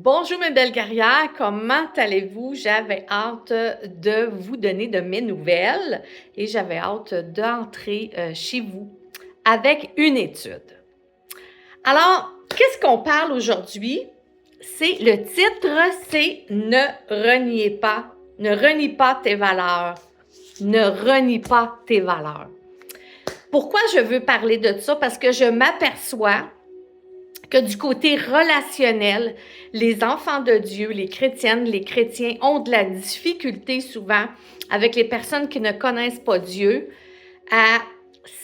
Bonjour mes belles guerrières, comment allez-vous? J'avais hâte de vous donner de mes nouvelles et j'avais hâte d'entrer chez vous avec une étude. Alors, qu'est-ce qu'on parle aujourd'hui? Le titre, c'est « Ne reniez pas, ne renie pas tes valeurs, ne renie pas tes valeurs ». Pourquoi je veux parler de ça? Parce que je m'aperçois que du côté relationnel, les enfants de Dieu, les chrétiennes, les chrétiens ont de la difficulté souvent avec les personnes qui ne connaissent pas Dieu à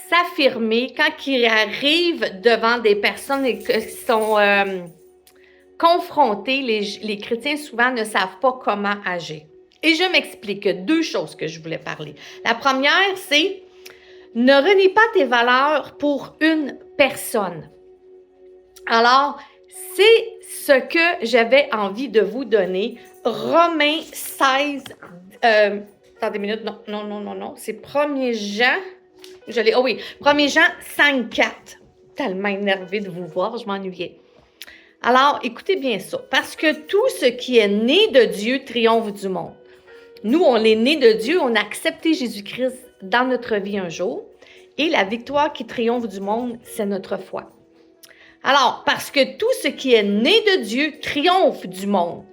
s'affirmer quand ils arrivent devant des personnes qui sont confrontés. Les chrétiens souvent ne savent pas comment agir. Et je m'explique deux choses que je voulais parler. La première, c'est ne renie pas tes valeurs pour une personne. Alors, c'est ce que j'avais envie de vous donner. Romains 16, attendez une minute, non, c'est 1er Jean, oh oui, 1er Jean 5, 4. Tellement énervée de vous voir, je m'ennuyais. Alors, écoutez bien ça, parce que tout ce qui est né de Dieu triomphe du monde. Nous, on est né de Dieu, on a accepté Jésus-Christ dans notre vie un jour, et la victoire qui triomphe du monde, c'est notre foi. Alors, parce que tout ce qui est né de Dieu triomphe du monde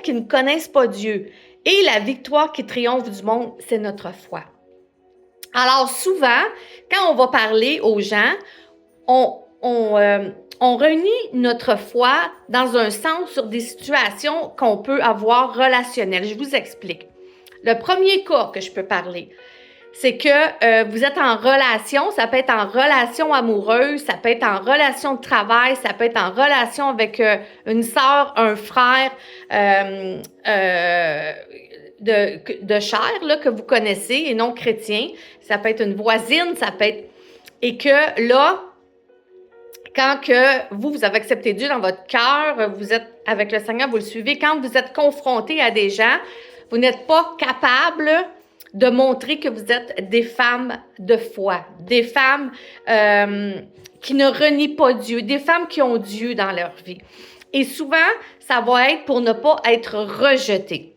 qui ne connaissent pas Dieu. Et la victoire qui triomphe du monde, c'est notre foi. Alors, souvent, quand on va parler aux gens, on renie notre foi dans un sens sur des situations qu'on peut avoir relationnelles. Je vous explique. Le premier cas que je peux parler, c'est que vous êtes en relation, ça peut être en relation amoureuse, ça peut être en relation de travail, ça peut être en relation avec une sœur, un frère de chair là, que vous connaissez et non chrétien. Ça peut être une voisine, ça peut être... Et que là, quand que vous avez accepté Dieu dans votre cœur, vous êtes avec le Seigneur, vous le suivez, quand vous êtes confronté à des gens, vous n'êtes pas capable de montrer que vous êtes des femmes de foi, des femmes qui ne renient pas Dieu, des femmes qui ont Dieu dans leur vie. Et souvent, ça va être pour ne pas être rejeté.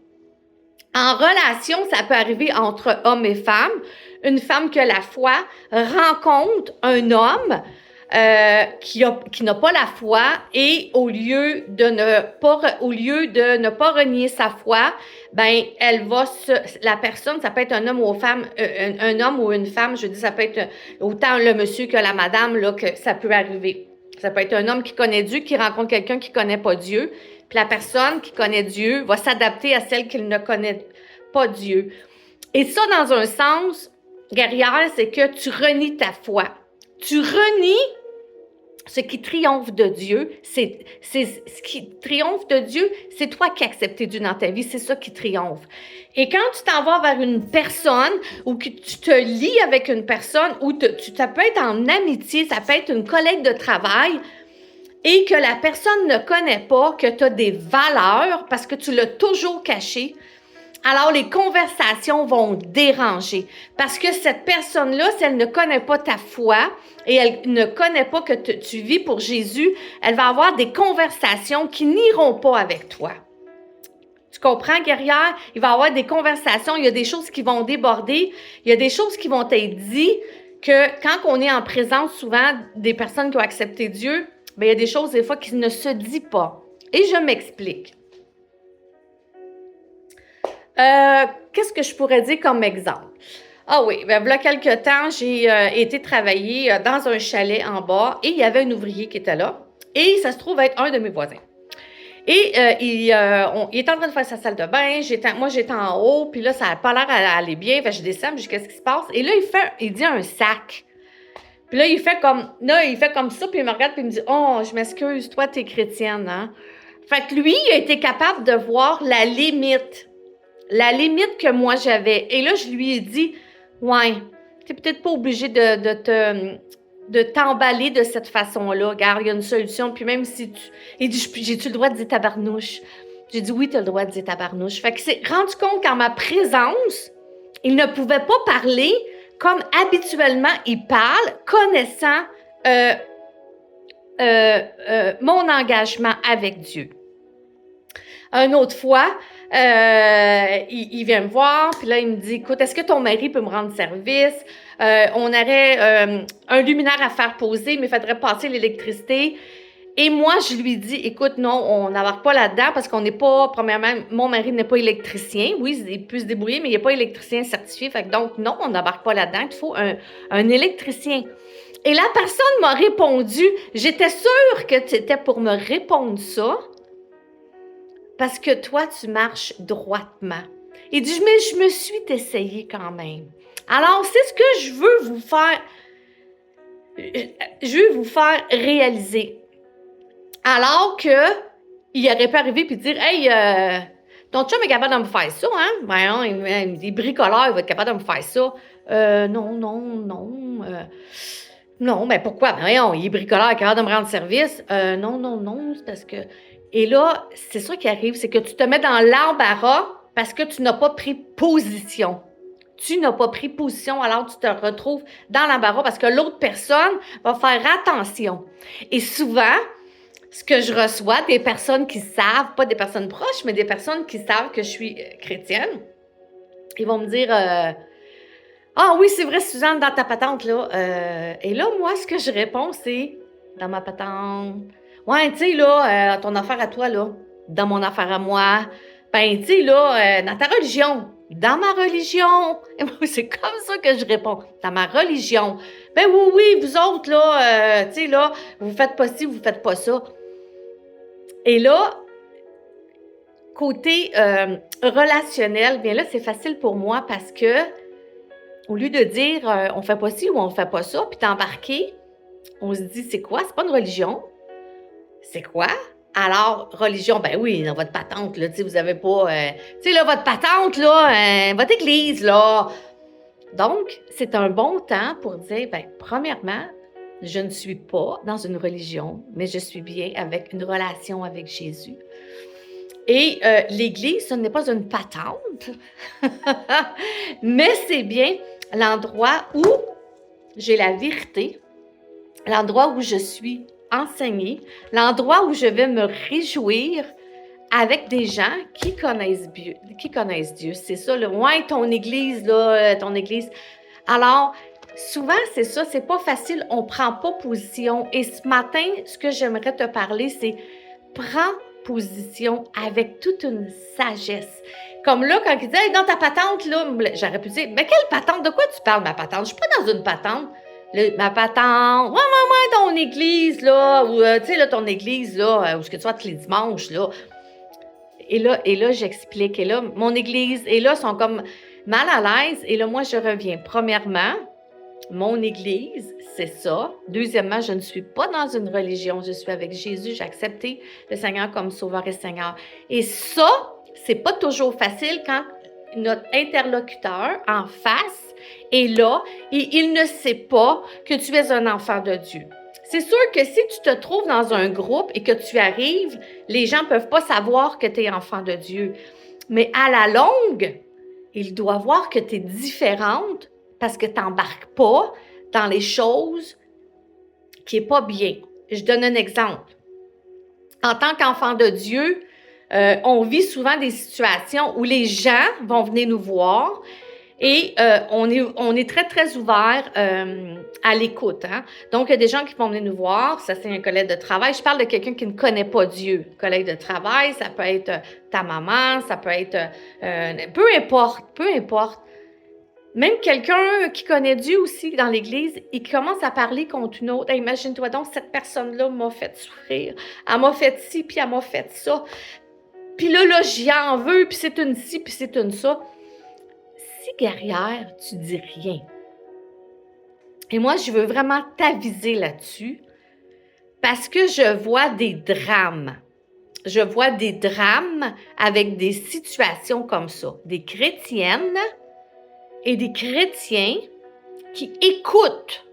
En relation, ça peut arriver entre hommes et femmes. Une femme qui a la foi rencontre un homme qui n'a pas la foi et au lieu de ne pas renier sa foi, ben la personne, ça peut être un homme ou un homme ou une femme, je dis ça peut être autant le monsieur que la madame là que ça peut arriver. Ça peut être un homme qui connaît Dieu qui rencontre quelqu'un qui connaît pas Dieu, puis la personne qui connaît Dieu va s'adapter à celle qui ne connaît pas Dieu. Et ça dans un sens guerrière, c'est que tu renies ta foi. Tu renies ce qui triomphe de Dieu, c'est ce qui triomphe de Dieu, c'est toi qui as accepté Dieu dans ta vie, c'est ça qui triomphe. Et quand tu t'en vas vers une personne ou que tu te lies avec une personne ou ça peut être en amitié, ça peut être une collègue de travail et que la personne ne connaît pas que tu as des valeurs parce que tu l'as toujours caché, alors les conversations vont déranger parce que cette personne-là, si elle ne connaît pas ta foi et elle ne connaît pas que tu vis pour Jésus, elle va avoir des conversations qui n'iront pas avec toi. Tu comprends, guerrière? Il va y avoir des conversations, il y a des choses qui vont déborder, il y a des choses qui vont être dites que quand on est en présence souvent des personnes qui ont accepté Dieu, bien, il y a des choses des fois qui ne se disent pas. Et je m'explique. Qu'est-ce que je pourrais dire comme exemple? Ah oui, bien, il y a quelques temps, j'ai été travailler dans un chalet en bas et il y avait un ouvrier qui était là et ça se trouve être un de mes voisins. Et il est en train de faire sa salle de bain, moi j'étais en haut, puis là ça n'a pas l'air d'aller bien, fait que je descends, je dis qu'est-ce qui se passe? Et là il dit un sac. Puis là il fait comme ça, puis il me regarde puis il me dit « Oh, je m'excuse, toi t'es chrétienne, hein? » Fait que lui, il a été capable de voir la limite que moi j'avais. Et là, je lui ai dit, ouais, t'es peut-être pas obligé de t'emballer de cette façon-là. Regarde, il y a une solution. Puis même si il dit, j'ai-tu le droit de dire tabarnouche? J'ai dit, oui, t'as le droit de dire tabarnouche. Fait que c'est rendu compte qu'en ma présence, il ne pouvait pas parler comme habituellement il parle, connaissant mon engagement avec Dieu. Une autre fois, il vient me voir, puis là, il me dit, écoute, est-ce que ton mari peut me rendre service? On aurait un luminaire à faire poser, mais il faudrait passer l'électricité. Et moi, je lui dis, écoute, non, on n'embarque pas là-dedans parce qu'on n'est pas, premièrement, mon mari n'est pas électricien. Oui, il peut se débrouiller, mais il n'est pas électricien certifié. Fait que donc, non, on n'embarque pas là-dedans. Il faut un électricien. Et la personne m'a répondu, j'étais sûre que tu étais pour me répondre ça parce que toi, tu marches droitement. Il dit, mais je me suis essayée quand même. Alors, c'est ce que je veux vous faire réaliser. Alors que il aurait pu arriver puis dire, hey, ton chum est capable de me faire ça, hein? Voyons, il est bricoleur, il va être capable de me faire ça. Non. Non, mais pourquoi? Ben voyons, il est bricoleur, il est capable de me rendre service. Non, c'est parce que... Et là, c'est ça qui arrive, c'est que tu te mets dans l'embarras parce que tu n'as pas pris position. Tu n'as pas pris position, alors tu te retrouves dans l'embarras parce que l'autre personne va faire attention. Et souvent, ce que je reçois, des personnes qui savent, pas des personnes proches, mais des personnes qui savent que je suis chrétienne, ils vont me dire ah oui, c'est vrai, Suzanne, dans ta patente, là. Et là, moi, ce que je réponds, c'est dans ma patente. Ouais, tu sais, là, ton affaire à toi, là, dans mon affaire à moi. Ben, tu sais, là, dans ta religion. Dans ma religion. Et moi, c'est comme ça que je réponds. Dans ma religion. Ben oui, vous autres, là, tu sais, là, vous faites pas ci, vous faites pas ça. Et là, côté relationnel, bien là, c'est facile pour moi parce que au lieu de dire on fait pas ci ou on fait pas ça, puis t'embarquer, on se dit c'est quoi? C'est pas une religion. C'est quoi? Alors, religion, ben oui, dans votre patente, là, tu sais, vous avez pas... tu sais, là, votre patente, là, votre église, là. Donc, c'est un bon temps pour dire, ben premièrement, je ne suis pas dans une religion, mais je suis bien avec une relation avec Jésus. Et l'église, ce n'est pas une patente, mais c'est bien l'endroit où j'ai la vérité, l'endroit où je suis enseignée, l'endroit où je vais me réjouir avec des gens qui connaissent Dieu. C'est ça, le ouais, ton église, là, ton église. Alors, souvent, c'est ça, c'est pas facile, on prend pas position. Et ce matin, ce que j'aimerais te parler, c'est prends position avec toute une sagesse. Comme là, quand il dit hey, dans ta patente, là, j'aurais pu dire mais quelle patente? De quoi tu parles, ma patente? Je suis pas dans une patente. Ma patente, ouais, ton église, là, ou tu sais, là, ton église, là, où est-ce que tu vas tous les dimanches, là. Et là, j'explique. Et là, mon église, et là, ils sont comme mal à l'aise. Et là, moi, je reviens. Premièrement, mon église, c'est ça. Deuxièmement, je ne suis pas dans une religion. Je suis avec Jésus. J'ai accepté le Seigneur comme Sauveur et Seigneur. Et ça, c'est pas toujours facile quand notre interlocuteur en face est là et il ne sait pas que tu es un enfant de Dieu. C'est sûr que si tu te trouves dans un groupe et que tu arrives, les gens ne peuvent pas savoir que tu es enfant de Dieu. Mais à la longue, ils doivent voir que tu es différente parce que tu n'embarques pas dans les choses qui n'est pas bien. Je donne un exemple. En tant qu'enfant de Dieu, on vit souvent des situations où les gens vont venir nous voir et on est très, très ouvert à l'écoute. Hein? Donc, il y a des gens qui vont venir nous voir. Ça, c'est un collègue de travail. Je parle de quelqu'un qui ne connaît pas Dieu. Collègue de travail, ça peut être ta maman, ça peut être... peu importe. Même quelqu'un qui connaît Dieu aussi dans l'Église, il commence à parler contre une autre. Hey, imagine-toi donc, cette personne-là m'a fait souffrir. Elle m'a fait ci, puis elle m'a fait ça. Puis là, j'y en veux, puis c'est une ci, puis c'est une ça. Si guerrière, tu dis rien. Et moi, je veux vraiment t'aviser là-dessus parce que je vois des drames. Je vois des drames avec des situations comme ça. Des chrétiennes et des chrétiens qui écoutent.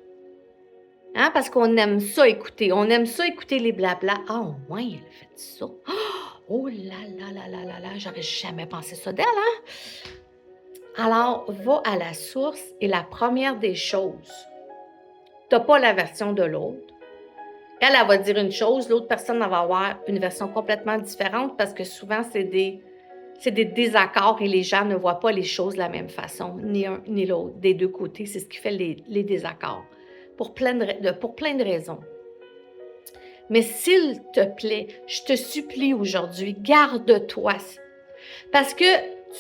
Hein, parce qu'on aime ça écouter. On aime ça écouter les blablas. Ah, au moins, elle a fait ça. Oh là, j'aurais jamais pensé ça d'elle, hein? Alors, va à la source et la première des choses, tu n'as pas la version de l'autre. Elle va dire une chose, l'autre personne elle va avoir une version complètement différente parce que souvent, c'est des désaccords et les gens ne voient pas les choses de la même façon, ni un ni l'autre, des deux côtés. C'est ce qui fait les désaccords, pour plein de raisons. Mais s'il te plaît, je te supplie aujourd'hui, garde-toi. Parce que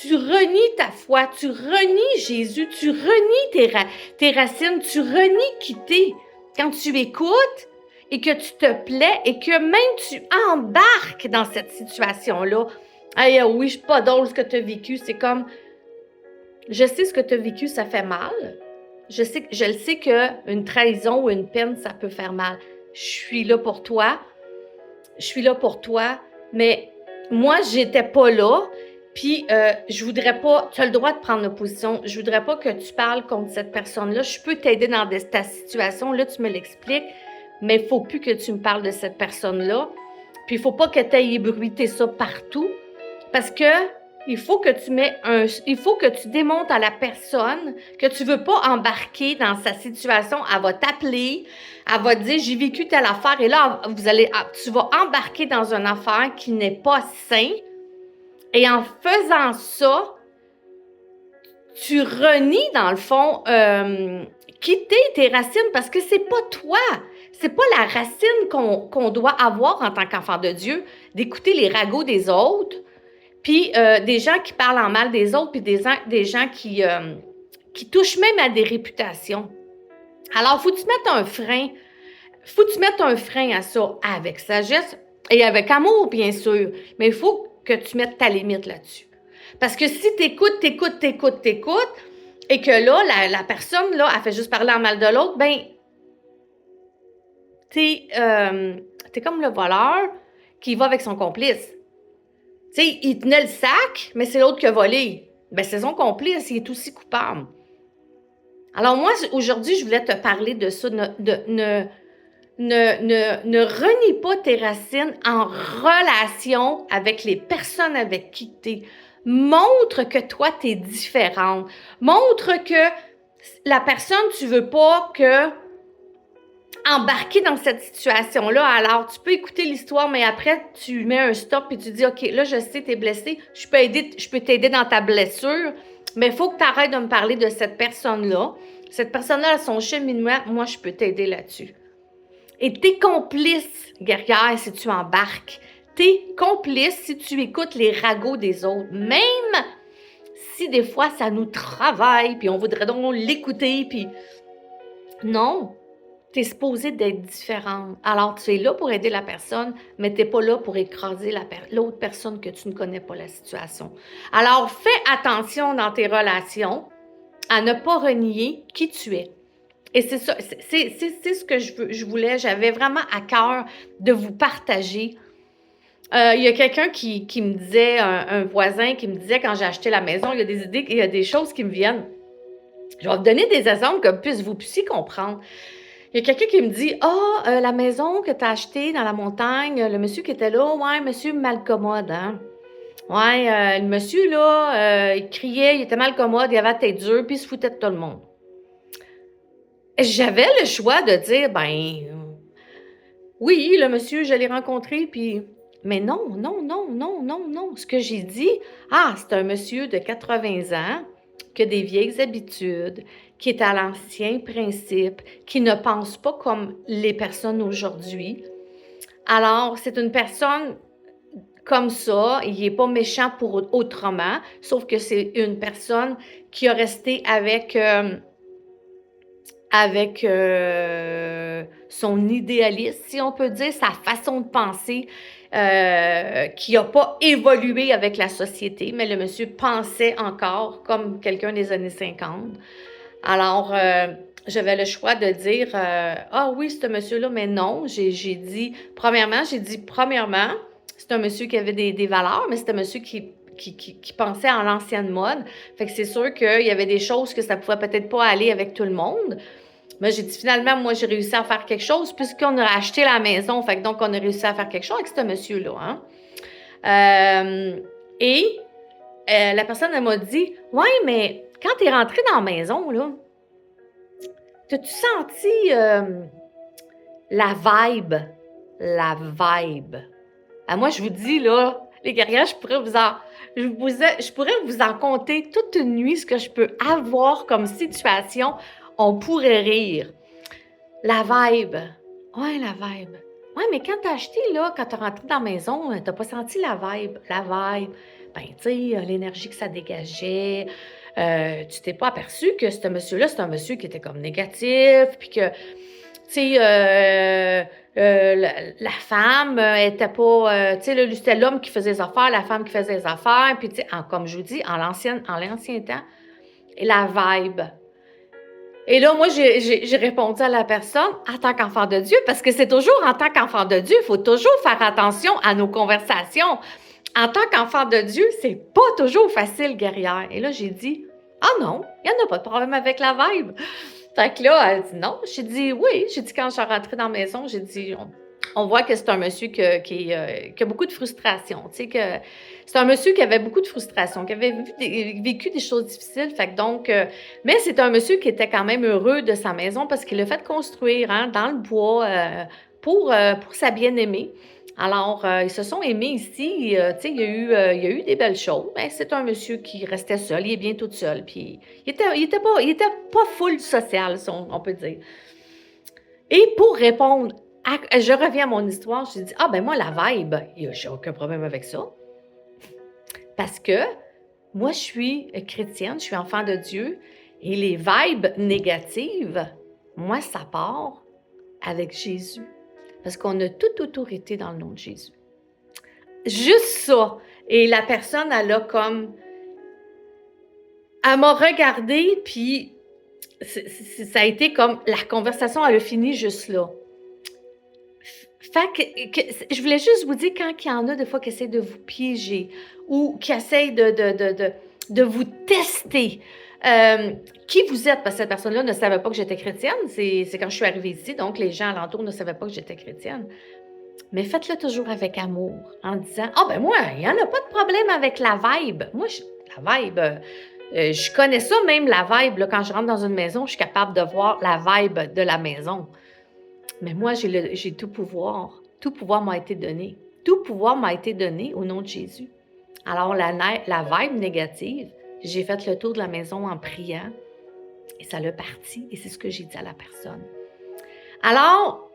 tu renies ta foi, tu renies Jésus, tu renies tes racines, tu renies qui t'es. Quand tu écoutes et que tu te plais et que même tu embarques dans cette situation-là, hey, oui, je suis pas drôle ce que tu as vécu, c'est comme, je sais ce que tu as vécu, ça fait mal. Je le sais qu'une trahison ou une peine, ça peut faire mal. Je suis là pour toi, mais moi, j'étais pas là, puis je voudrais pas, tu as le droit de prendre position, je voudrais pas que tu parles contre cette personne-là, je peux t'aider dans ta situation, là, tu me l'expliques, mais il faut plus que tu me parles de cette personne-là, puis il faut pas que tu ailles ébruiter ça partout, parce que il faut que tu démontres à la personne que tu veux pas embarquer dans sa situation. Elle va t'appeler, elle va te dire j'ai vécu telle affaire et là tu vas embarquer dans une affaire qui n'est pas sain. Et en faisant ça, tu renies dans le fond quitter tes racines parce que c'est pas toi. C'est pas la racine qu'on doit avoir en tant qu'enfant de Dieu, d'écouter les ragots des autres. Puis des gens qui parlent en mal des autres, puis des gens qui touchent même à des réputations. Alors, faut que tu mettes un frein. Faut que tu mettes un frein à ça avec sagesse et avec amour, bien sûr. Mais il faut que tu mettes ta limite là-dessus. Parce que si t'écoutes, et que là, la personne, là, elle fait juste parler en mal de l'autre, ben, t'es comme le voleur qui va avec son complice. Tu sais, il tenait le sac, mais c'est l'autre qui a volé. Ben, c'est son complice, il est aussi coupable. Alors moi, aujourd'hui, je voulais te parler de ça. Ne renie pas tes racines en relation avec les personnes avec qui tu es. Montre que toi, tu es différente. Montre que la personne, tu veux pas que embarquer dans cette situation-là. Alors, tu peux écouter l'histoire, mais après, tu mets un stop et tu dis, OK, là, je sais, tu es blessé, je peux t'aider dans ta blessure, mais il faut que tu arrêtes de me parler de cette personne-là. Cette personne-là a son cheminement, moi, je peux t'aider là-dessus. Et t'es complice, guerrière, si tu embarques. T'es complice si tu écoutes les ragots des autres. Même si des fois, ça nous travaille, puis on voudrait donc l'écouter, puis non. Tu es supposé d'être différente. Alors, tu es là pour aider la personne, mais tu n'es pas là pour écraser l'autre personne que tu ne connais pas la situation. Alors, fais attention dans tes relations à ne pas renier qui tu es. Et c'est ça, c'est ce que j'avais vraiment à cœur de vous partager. Il y a quelqu'un qui me disait, un voisin qui me disait quand j'ai acheté la maison, il y a des idées, il y a des choses qui me viennent. Je vais vous donner des exemples que vous puissiez comprendre. Il y a quelqu'un qui me dit la maison que tu as achetée dans la montagne, le monsieur qui était là, ouais, monsieur malcommode, hein? Ouais, le monsieur, là, il criait, il était malcommode, il avait la tête dure, puis il se foutait de tout le monde. J'avais le choix de dire, oui, le monsieur, je l'ai rencontré, puis. Mais non. Ce que j'ai dit, c'est un monsieur de 80 ans qui a des vieilles habitudes, qui est à l'ancien principe, qui ne pense pas comme les personnes aujourd'hui. Alors, c'est une personne comme ça, il n'est pas méchant pour autrement, sauf que c'est une personne qui a resté avec son idéalisme, si on peut dire, sa façon de penser, qui n'a pas évolué avec la société, mais le monsieur pensait encore comme quelqu'un des années 50. Alors, j'avais le choix de dire oui, c'est un monsieur-là, mais non. J'ai dit, premièrement, c'est un monsieur qui avait des valeurs, mais c'est un monsieur qui pensait en l'ancienne mode. Fait que c'est sûr qu'il y avait des choses que ça pouvait peut-être pas aller avec tout le monde. Mais j'ai dit, finalement, moi, j'ai réussi à faire quelque chose puisqu'on a acheté la maison. Fait que donc, on a réussi à faire quelque chose avec ce monsieur-là. Hein? La personne, elle m'a dit, ouais, mais quand tu es rentré dans la maison, là, t'as-tu senti La vibe. La vibe. Ah, moi, je vous dis, là, les guerrières, je pourrais vous en compter toute une nuit ce que je peux avoir comme situation. On pourrait rire. La vibe. Ouais, la vibe. Ouais, mais quand t'as acheté, là, quand t'es rentré dans la maison, t'as pas senti la vibe. La vibe. Ben, tu sais, l'énergie que ça dégageait. Tu t'es pas aperçu que ce monsieur-là, c'est un monsieur qui était comme négatif, puis que, tu sais, la femme était pas, tu sais, là, lui, c'était l'homme qui faisait les affaires, la femme qui faisait les affaires, puis tu sais, comme je vous dis, en l'ancien temps, et la vibe. Et là, moi, j'ai répondu à la personne en tant qu'enfant de Dieu, parce que c'est toujours en tant qu'enfant de Dieu, il faut toujours faire attention à nos conversations. En tant qu'enfant de Dieu, c'est pas toujours facile, guerrière. Et là, j'ai dit, ah non, il n'y en a pas de problème avec la vibe. Fait que là, elle dit non. J'ai dit oui. J'ai dit quand je suis rentrée dans la maison, j'ai dit, on voit que c'est un monsieur qui a beaucoup de frustration. Tu sais, que c'est un monsieur qui avait beaucoup de frustration, qui avait vécu des choses difficiles. Fait que donc, mais c'est un monsieur qui était quand même heureux de sa maison parce qu'il l'a fait construire dans le bois pour sa bien-aimée. Alors, ils se sont aimés ici. Tu sais, il y a eu des belles choses. Mais c'est un monsieur qui restait seul. Il est bien tout seul. Puis, il était pas full social, si on peut dire. Et pour répondre, je reviens à mon histoire, je dis, ah ben moi, la vibe, j'ai aucun problème avec ça. Parce que moi, je suis chrétienne, je suis enfant de Dieu. Et les vibes négatives, moi, ça part avec Jésus. Parce qu'on a toute autorité dans le nom de Jésus. Juste ça. Et la personne, elle m'a regardée, puis ça a été comme, la conversation, elle a fini juste là. Fait que je voulais juste vous dire, quand il y en a des fois qui essaient de vous piéger ou qui essayent de vous tester, qui vous êtes, parce que cette personne-là ne savait pas que j'étais chrétienne, c'est quand je suis arrivée ici, donc les gens alentour ne savaient pas que j'étais chrétienne. Mais faites-le toujours avec amour, en disant « Ah ben moi, il n'y en a pas de problème avec la vibe. » Moi, la vibe, je connais ça même, la vibe. Là, quand je rentre dans une maison, je suis capable de voir la vibe de la maison. Mais moi, j'ai tout pouvoir. Tout pouvoir m'a été donné. Tout pouvoir m'a été donné au nom de Jésus. Alors, la vibe négative, j'ai fait le tour de la maison en priant et ça l'a parti. Et c'est ce que j'ai dit à la personne. Alors,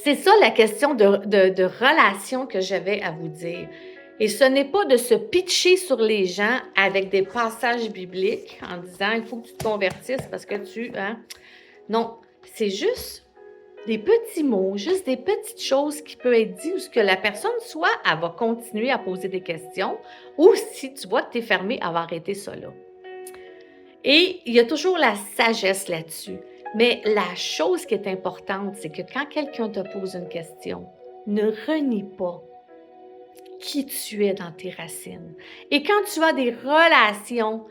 c'est ça la question de relation que j'avais à vous dire. Et ce n'est pas de se pitcher sur les gens avec des passages bibliques en disant « il faut que tu te convertisses parce que tu... Hein? » Non, c'est juste des petits mots, juste des petites choses qui peuvent être dites où ce que la personne, soit elle va continuer à poser des questions ou si tu vois que tu es fermé, elle va arrêter ça là. Et il y a toujours la sagesse là-dessus. Mais la chose qui est importante, c'est que quand quelqu'un te pose une question, ne renie pas qui tu es dans tes racines. Et quand tu as des relations,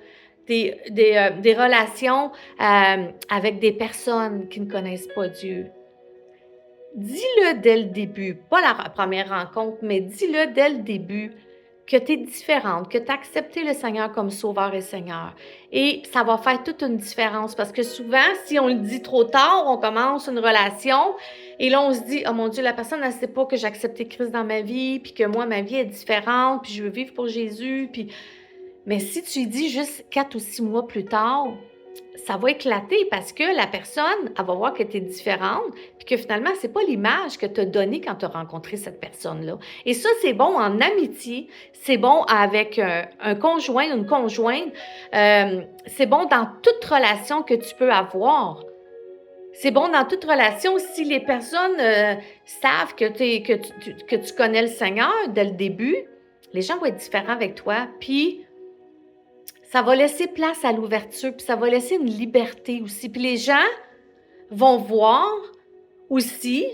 des relations avec des personnes qui ne connaissent pas Dieu, dis-le dès le début, pas la première rencontre, mais dis-le dès le début que tu es différente, que tu as accepté le Seigneur comme Sauveur et Seigneur. Et ça va faire toute une différence parce que souvent, si on le dit trop tard, on commence une relation et là, on se dit « Oh mon Dieu, la personne, elle ne sait pas que j'ai accepté Christ dans ma vie, puis que moi, ma vie est différente, puis je veux vivre pour Jésus. » Mais si tu dis juste 4 ou 6 mois plus tard, ça va éclater parce que la personne, elle va voir que tu es différente puis que finalement, c'est pas l'image que tu as donnée quand tu as rencontré cette personne-là. Et ça, c'est bon en amitié, c'est bon avec un conjoint ou une conjointe, c'est bon dans toute relation que tu peux avoir. C'est bon dans toute relation si les personnes savent que tu connais le Seigneur dès le début, les gens vont être différents avec toi, puis ça va laisser place à l'ouverture, puis ça va laisser une liberté aussi. Puis les gens vont voir aussi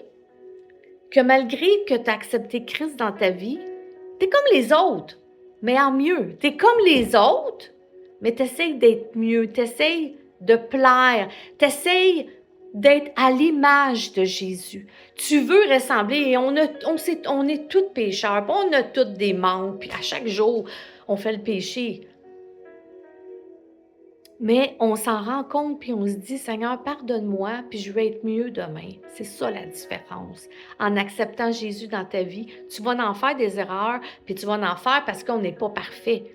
que malgré que tu as accepté Christ dans ta vie, tu es comme les autres, mais en mieux. Tu es comme les autres, mais tu essaies d'être mieux, tu essaies de plaire, tu essaies d'être à l'image de Jésus. Tu veux ressembler et on est tous pécheurs, on a tous des manques, puis à chaque jour, on fait le péché. Mais on s'en rend compte, puis on se dit, Seigneur, pardonne-moi, puis je vais être mieux demain. C'est ça la différence. En acceptant Jésus dans ta vie, tu vas en faire des erreurs, puis tu vas en faire parce qu'on n'est pas parfait.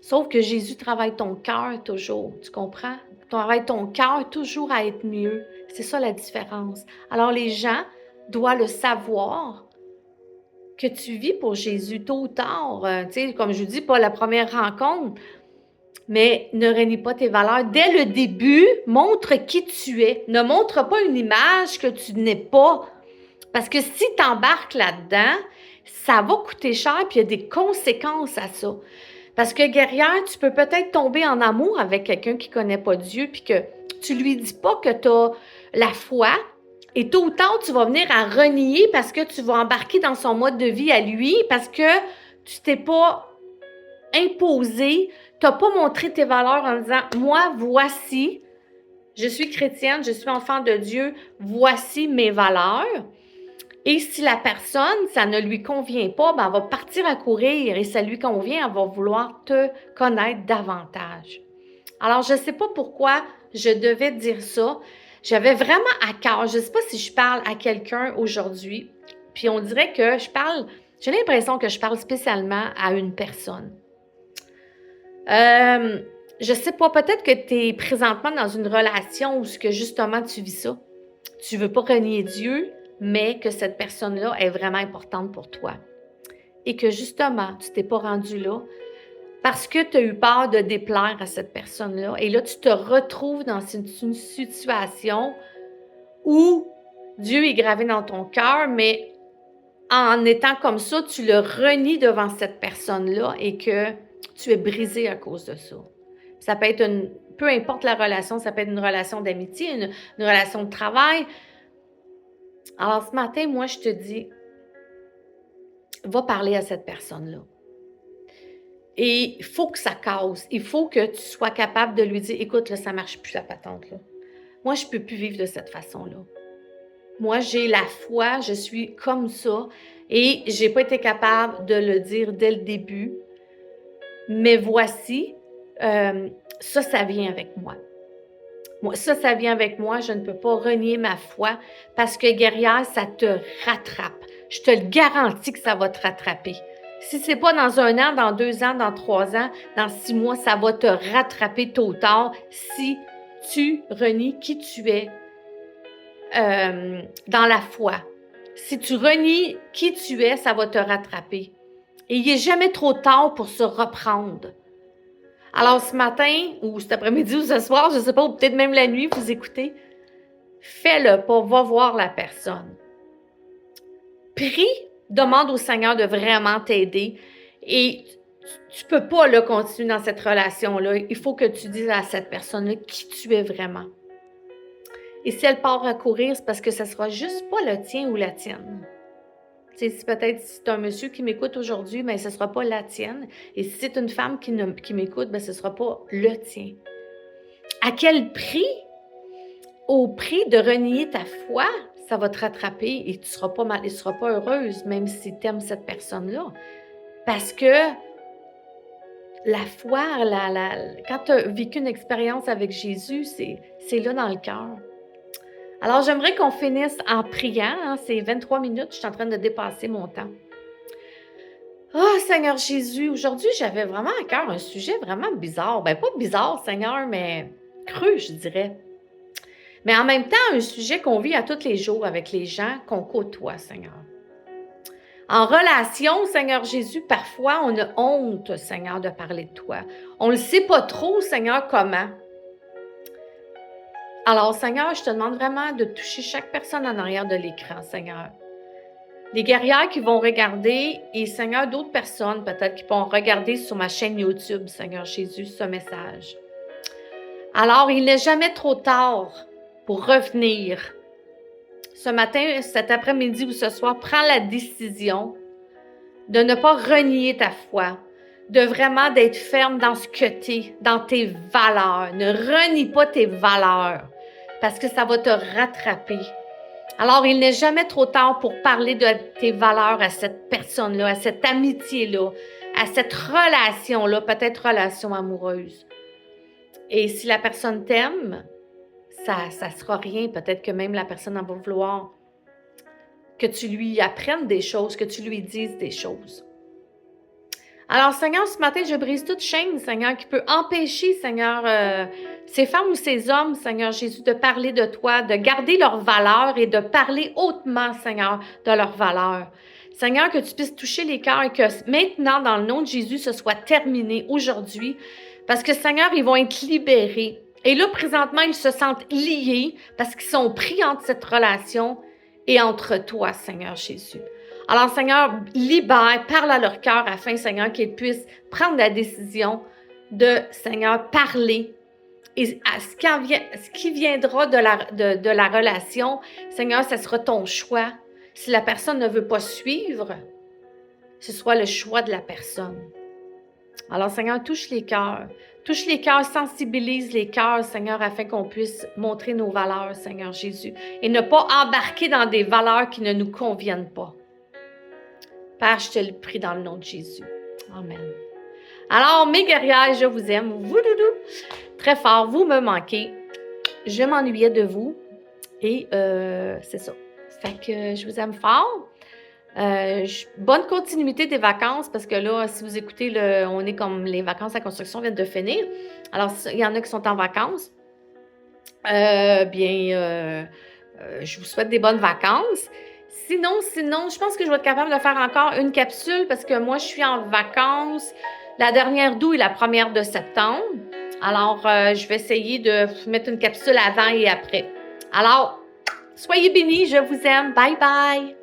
Sauf que Jésus travaille ton cœur toujours, tu comprends? Travaille ton cœur toujours à être mieux. C'est ça la différence. Alors les gens doivent le savoir que tu vis pour Jésus tôt ou tard. Tu sais, comme je vous dis, pas la première rencontre, mais ne renie pas tes valeurs. Dès le début, montre qui tu es. Ne montre pas une image que tu n'es pas. Parce que si tu embarques là-dedans, ça va coûter cher, puis il y a des conséquences à ça. Parce que guerrière, tu peux peut-être tomber en amour avec quelqu'un qui ne connaît pas Dieu, puis que tu lui dis pas que tu as la foi, et tôt ou tard, tu vas venir à renier parce que tu vas embarquer dans son mode de vie à lui, parce que tu t'es pas imposé, tu n'as pas montré tes valeurs en disant « Moi, voici, je suis chrétienne, je suis enfant de Dieu, voici mes valeurs. » Et si la personne, ça ne lui convient pas, ben elle va partir à courir et ça lui convient, elle va vouloir te connaître davantage. Alors, je ne sais pas pourquoi je devais dire ça. J'avais vraiment à cœur. Je ne sais pas si je parle à quelqu'un aujourd'hui, puis on dirait que j'ai l'impression que je parle spécialement à une personne. Je sais pas, peut-être que tu es présentement dans une relation où que justement tu vis ça. Tu veux pas renier Dieu, mais que cette personne-là est vraiment importante pour toi. Et que justement, tu t'es pas rendu là parce que tu as eu peur de déplaire à cette personne-là. Et là, tu te retrouves dans une situation où Dieu est gravé dans ton cœur, mais en étant comme ça, tu le renies devant cette personne-là et que tu es brisé à cause de ça. Ça peut être peu importe la relation, ça peut être une relation d'amitié, une relation de travail. Alors ce matin, moi, je te dis, va parler à cette personne-là. Et il faut que ça casse. Il faut que tu sois capable de lui dire, écoute, là, ça ne marche plus la patente, là. Moi, je ne peux plus vivre de cette façon-là. Moi, j'ai la foi, je suis comme ça et je n'ai pas été capable de le dire dès le début. Mais voici, ça vient avec moi. Ça vient avec moi. Je ne peux pas renier ma foi parce que guerrière, ça te rattrape. Je te le garantis que ça va te rattraper. Si ce n'est pas dans 1 an, dans 2 ans, dans 3 ans, dans 6 mois, ça va te rattraper tôt ou tard si tu renies qui tu es dans la foi. Si tu renies qui tu es, ça va te rattraper. Et il n'est jamais trop tard pour se reprendre. Alors, ce matin, ou cet après-midi, ou ce soir, je ne sais pas, ou peut-être même la nuit, vous écoutez, fais-le pas, va voir la personne. Prie, demande au Seigneur de vraiment t'aider. Et tu ne peux pas là, continuer dans cette relation-là. Il faut que tu dises à cette personne-là qui tu es vraiment. Et si elle part à courir, c'est parce que ça ne sera juste pas le tien ou la tienne. Si peut-être si c'est un monsieur qui m'écoute aujourd'hui, mais ce ne sera pas la tienne. Et si c'est une femme qui m'écoute, ce ne sera pas le tien. À quel prix? Au prix de renier ta foi, ça va te rattraper et tu ne seras pas mal, et tu ne seras pas heureuse, même si tu aimes cette personne-là. Parce que la foi, quand tu as vécu une expérience avec Jésus, c'est là dans le cœur. Alors, j'aimerais qu'on finisse en priant. Hein, c'est 23 minutes, je suis en train de dépasser mon temps. Oh, Seigneur Jésus, aujourd'hui, j'avais vraiment à cœur un sujet vraiment bizarre. Pas bizarre, Seigneur, mais creux, je dirais. Mais en même temps, un sujet qu'on vit à tous les jours avec les gens qu'on côtoie, Seigneur. En relation, Seigneur Jésus, parfois, on a honte, Seigneur, de parler de toi. On ne le sait pas trop, Seigneur, comment. Alors, Seigneur, je te demande vraiment de toucher chaque personne en arrière de l'écran, Seigneur. Les guerrières qui vont regarder et, Seigneur, d'autres personnes peut-être qui vont regarder sur ma chaîne YouTube, Seigneur Jésus, ce message. Alors, il n'est jamais trop tard pour revenir. Ce matin, cet après-midi ou ce soir, prends la décision de ne pas renier ta foi, de vraiment d'être ferme dans ce que tu es, dans tes valeurs. Ne renie pas tes valeurs parce que ça va te rattraper. Alors, il n'est jamais trop tard pour parler de tes valeurs à cette personne-là, à cette amitié-là, à cette relation-là, peut-être relation amoureuse. Et si la personne t'aime, ça sera rien. Peut-être que même la personne en va vouloir que tu lui apprennes des choses, que tu lui dises des choses. Alors, Seigneur, ce matin, je brise toute chaîne, Seigneur, qui peut empêcher, Seigneur, ces femmes ou ces hommes, Seigneur Jésus, de parler de toi, de garder leurs valeurs et de parler hautement, Seigneur, de leurs valeurs. Seigneur, que tu puisses toucher les cœurs et que maintenant, dans le nom de Jésus, ce soit terminé aujourd'hui. Parce que, Seigneur, ils vont être libérés. Et là, présentement, ils se sentent liés parce qu'ils sont pris entre cette relation et entre toi, Seigneur Jésus. Alors, Seigneur, libère, parle à leur cœur afin, Seigneur, qu'ils puissent prendre la décision de, Seigneur, parler. Et à ce qui viendra de la relation, Seigneur, ce sera ton choix. Si la personne ne veut pas suivre, ce soit le choix de la personne. Alors, Seigneur, touche les cœurs, sensibilise les cœurs, Seigneur, afin qu'on puisse montrer nos valeurs, Seigneur Jésus, et ne pas embarquer dans des valeurs qui ne nous conviennent pas. Père, je te le prie dans le nom de Jésus. Amen. Alors, mes guerrières, je vous aime. Vous, doudou, très fort, vous me manquez. Je m'ennuyais de vous. Et c'est ça. Fait que je vous aime fort. Bonne continuité des vacances, parce que là, si vous écoutez, on est comme les vacances à construction viennent de finir. Alors, il y en a qui sont en vacances. Je vous souhaite des bonnes vacances. Sinon, je pense que je vais être capable de faire encore une capsule parce que moi, je suis en vacances la dernière d'août et la première de septembre. Alors, je vais essayer de mettre une capsule avant et après. Alors, soyez bénis, je vous aime. Bye bye!